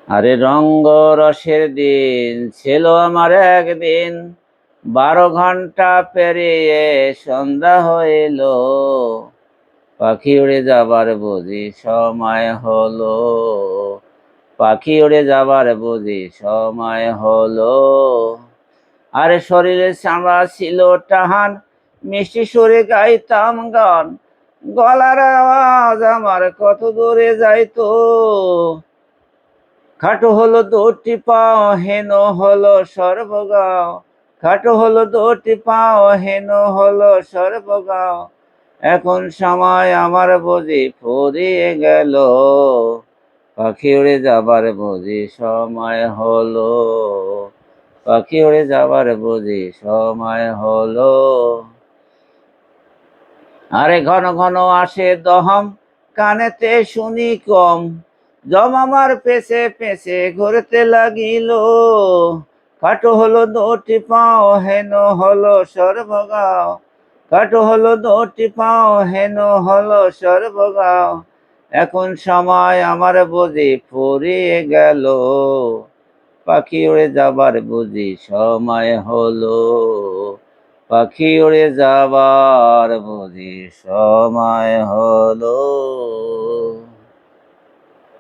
আরে রঙ্গ রসের দিন ছিল আমার একদিন, 12 ঘন্টা পেরিয়ে সন্ধ্যা হইল, পাখি উড়ে যাবার বুঝি সময় হলো, পাখি উড়ে যাবার বুঝি সময় হলো। আরে শরীরে চামড়া ছিল টাহান, মিষ্টি সুরে গাইতাম গান, গলার আওয়াজ আমার কত দূরে যাইতো। খাটো হলো দুটি পাও, হেন হলো সর্বগাও, খাটো হলো দুটি পাও, হেন হলো সর্বগাও। এখন সময় আমার বুঝি ফুরিয়ে গেল, পাখি উড়ে যাবার বুঝি সময় হলো, পাখি উড়ে যাবার বুঝি সময় হলো। আরে ঘন ঘন আসে দহম, কানেতে শুনি কম, জম আমার পেছে পেছে ঘুরতে লাগিল। খাটো হলো দুটি পাও, হেন হলো সর্বগাও, খাটো হলো দুটি পাও, হেন হলো সর্বগাও। এখন সময় আমার বুঝি ফুরিয়ে গেল, পাখি উড়ে যাবার বুঝি সময় হলো, পাখি উড়ে যাবার বুঝি সময় হলো।